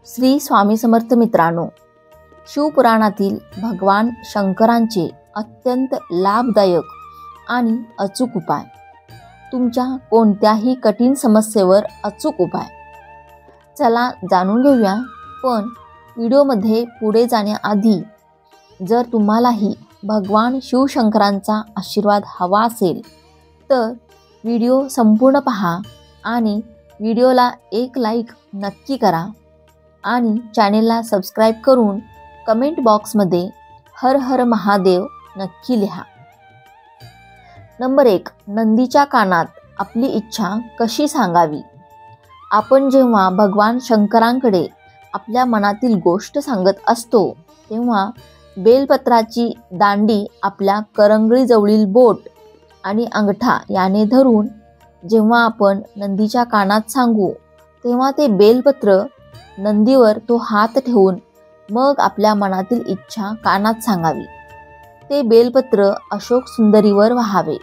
श्री स्वामी समर्थ मित्रांनो, शिवपुराणातील भगवान शंकरांचे अत्यंत लाभदायक आणि अचूक उपाय, तुमच्या कोणत्याही कठीण समस्येवर अचूक उपाय. चला जाणून घेऊया. पण व्हिडिओमध्ये पुढे जाण्याआधी जर तुम्हालाही भगवान शिवशंकरांचा आशीर्वाद हवा असेल तर व्हिडिओ संपूर्ण पहा आणि व्हिडिओला एक लाईक नक्की करा आणि चॅनेलला सबस्क्राईब करून कमेंट बॉक्समध्ये हर हर महादेव नक्की लिहा. नंबर 1. नंदीच्या कानात आपली इच्छा कशी सांगावी. आपण जेव्हा भगवान शंकरांकडे आपल्या मनातील गोष्ट सांगत असतो तेव्हा बेलपत्राची दांडी आपल्या करंगळीजवळील बोट आणि अंगठा याने धरून जेव्हा आपण नंदीच्या कानात सांगू तेव्हा ते बेलपत्र नंदीवर तो हात ठेवून मग आपल्या मनातील इच्छा कानात सांगावी. ते बेलपत्र अशोक सुंदरीवर वाहावे.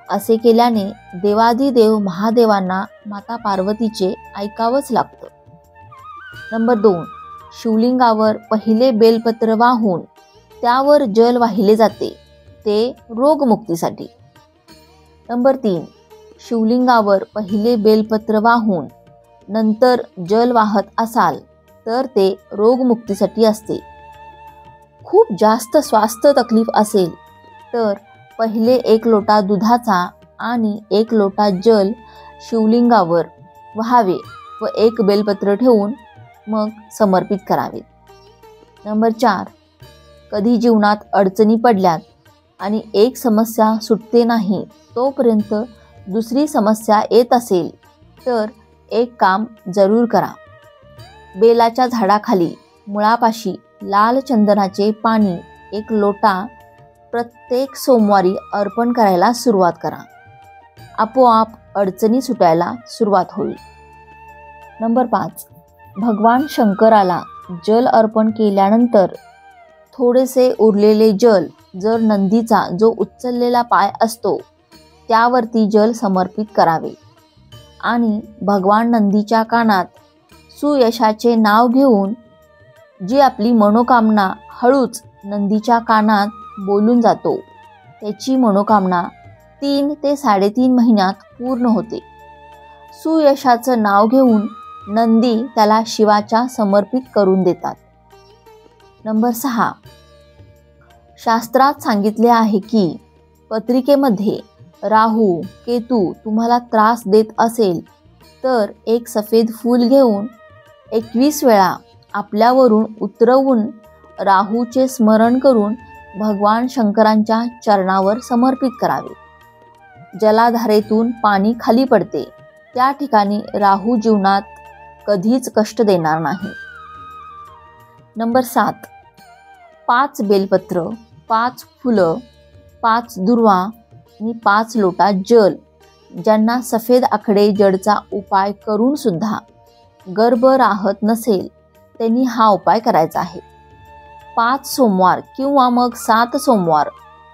असे केल्याने देवाधिदेव महादेवांना माता पार्वतीचे ऐकावंच लागतं. नंबर 2. शिवलिंगावर पहिले बेलपत्र वाहून त्यावर जल वाहिले जाते, ते रोगमुक्तीसाठी. नंबर 3. शिवलिंगावर पहिले बेलपत्र वाहून नंतर जल वाहत असाल तर ते रोगमुक्तीसाठी असते. खूप जास्त स्वास्थ्य तकलीफ असेल तर पहिले 1 लोटा दुधाचा आणि 1 लोटा जल शिवलिंगावर वहावे व 1 बेलपत्र ठेवून मग समर्पित करावे. नंबर 4. कधी जीवनात अडचणी पडल्यात आणि एक समस्या सुटते नाही तोपर्यंत दुसरी समस्या येत असेल तर एक काम जरूर करा. बेलाच्या झाडाखाली मुळापाशी लाल चंदनाचे पाणी 1 लोटा प्रत्येक सोमवारी अर्पण करायला सुरुवात करा. आपोआप अडचणी सुटायला सुरुवात होईल. नंबर 5. भगवान शंकराला जल अर्पण केल्यानंतर थोडेसे उरलेले जल जर नंदीचा जो उचललेला पाय असतो त्यावरती जल समर्पित करावे आणि भगवान नंदीच्या कानात सुयशाचे नाव घेऊन जी आपली मनोकामना हळूच नंदीच्या कानात बोलून जातो त्याची मनोकामना 3 ते 3.5 महिन्यात पूर्ण होते. सुयशाचं नाव घेऊन नंदी त्याला शिवाच्या समर्पित करून देतात. नंबर 6. शास्त्रात सांगितले आहे की पत्रिकेमध्ये राहू केतू तुम्हाला त्रास देत असेल तर एक सफेद फूल घेऊन 21 वेळा आपल्यावरून उतरवून राहूचे स्मरण करून भगवान शंकरांच्या चरणावर समर्पित करावे. जलाधारेतून पाणी खाली पडते त्या ठिकाणी राहू जीवनात कधीच कष्ट देणार नाही. नंबर 7. 5 बेलपत्र, 5 फुलं, 5 दुर्वा आणि 5 लोटा जल ज्यांना सफेद आकडे जडचा उपाय करून सुद्धा गर्भ राहत नसेल त्यांनी हा उपाय करायचा आहे. 5 सोमवार किंवा मग 7 सोमवार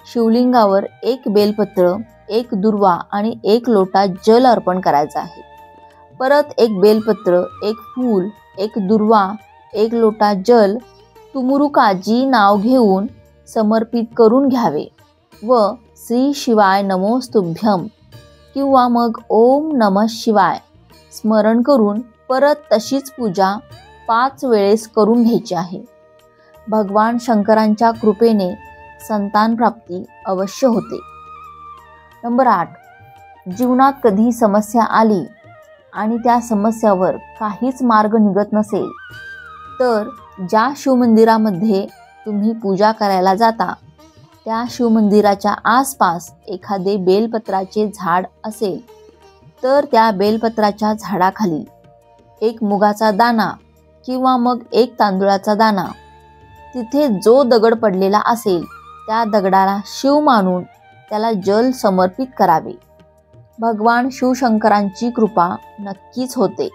शिवलिंगावर 1 बेलपत्र, 1 दुर्वा आणि 1 लोटा जल अर्पण करायचा आहे. परत 1 बेलपत्र, 1 फूल, 1 दुर्वा, 1 लोटा जल तुमुरुकाजी नाव घेऊन समर्पित करून घ्यावे व श्री शिवाय नमोस्तुभ्यम किंवा मग ओम नमः शिवाय स्मरण करून परत तशीच पूजा 5 वेळेस करून घ्यायची आहे. भगवान शंकरांच्या कृपेने संतान प्राप्ती अवश्य होते. नंबर 8. जीवनात कधी समस्या आली आणि त्या समस्यावर काहीच मार्ग निघत नसेल तर ज्या शिवमंदिरामध्ये तुम्ही पूजा करायला जाता त्या शिवमंदिराच्या आसपास एखादे बेलपत्राचे झाड असेल तर त्या बेलपत्राच्या झाडाखाली 1 मुगाचा दाणा किंवा मग 1 तांदुळाचा दाणा, तिथे जो दगड पडलेला असेल त्या दगडाला शिव मानून त्याला जल समर्पित करावे. भगवान शिवशंकरांची कृपा नक्कीच होते.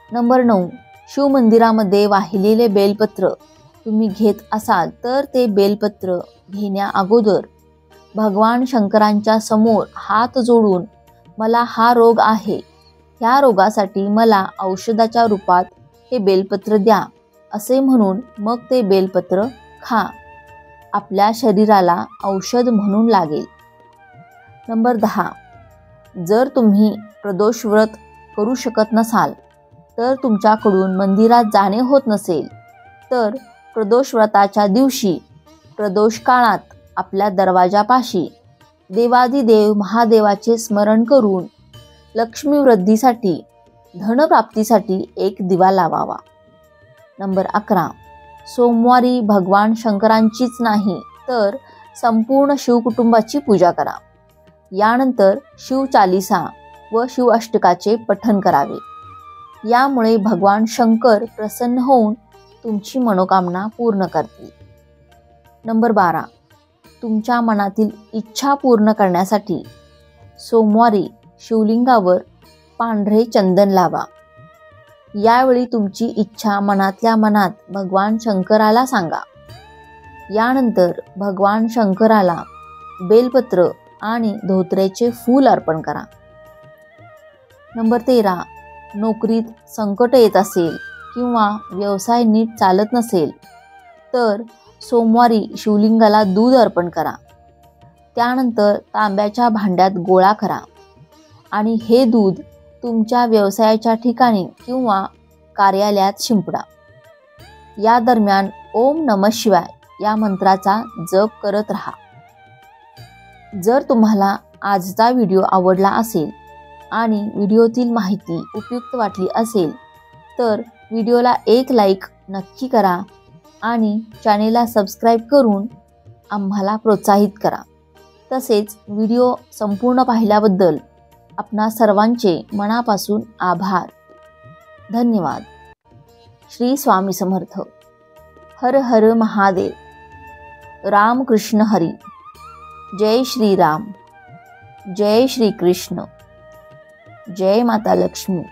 नंबर 9. शिवमंदिरामध्ये वाहिलेले बेलपत्र तुम्ही घेत असाल तर ते बेलपत्र घेण्या अगोदर भगवान शंकरांच्या समोर हात जोडून मला हा रोग आहे, ह्या रोगासाठी मला औषधाच्या रूपात हे बेलपत्र द्या असे म्हणून मग ते बेलपत्र खा. आपल्या शरीराला औषध म्हणून लागेल. नंबर 10. जर तुम्ही प्रदोष व्रत करू शकत नसाल, तर तुमच्याकडून मंदिरात जाणे होत नसेल, तर प्रदोष व्रताच्या दिवशी प्रदोष काळात आपल्या दरवाजापाशी देवादिदेव महादेवाचे स्मरण करून लक्ष्मी वृद्धीसाठी, धनप्राप्तीसाठी एक दिवा लावावा. नंबर 11. सोमवारी भगवान शंकरांचीच नाही तर संपूर्ण शिवकुटुंबाची पूजा करा. यानंतर शिवचालिसा व शिवअष्टकाचे पठण करावे. यामुळे भगवान शंकर प्रसन्न होऊन तुमची मनोकामना पूर्ण करतील. नंबर 12. तुमच्या मनातील इच्छा पूर्ण करण्यासाठी सोमवारी शिवलिंगावर पांढरे चंदन लावा. यावेळी तुमची इच्छा मनातल्या मनात भगवान शंकराला सांगा. यानंतर भगवान शंकराला बेलपत्र आणि धोत्र्याचे फूल अर्पण करा. नंबर 13. नोकरीत संकट येत असेल किंवा व्यवसाय नीट चालत नसेल, तर सोमवारी शिवलिंगाला दूध अर्पण करा. त्यानंतर तांब्याच्या भांड्यात गोळा करा आणि हे दूध तुमच्या व्यवसायाच्या ठिकाणी किंवा कार्यालयात शिंपडा. या दरम्यान ओम नमः शिवाय या मंत्राचा जप करत राहा. जर तुम्हाला आजचा व्हिडिओ आवडला असेल आणि व्हिडिओतील माहिती उपयुक्त वाटली असेल, तर व्हिडिओला एक लाईक नक्की करा आणि चॅनेलला सबस्क्राईब करून आम्हाला प्रोत्साहित करा. तसेच व्हिडिओ संपूर्ण पाहिल्याबद्दल आपणा सर्वांचे मनापासून आभार. धन्यवाद. श्री स्वामी समर्थ. हर हर महादेव. राम कृष्ण हरी. जय श्री राम. जय श्री कृष्ण. जय माता लक्ष्मी.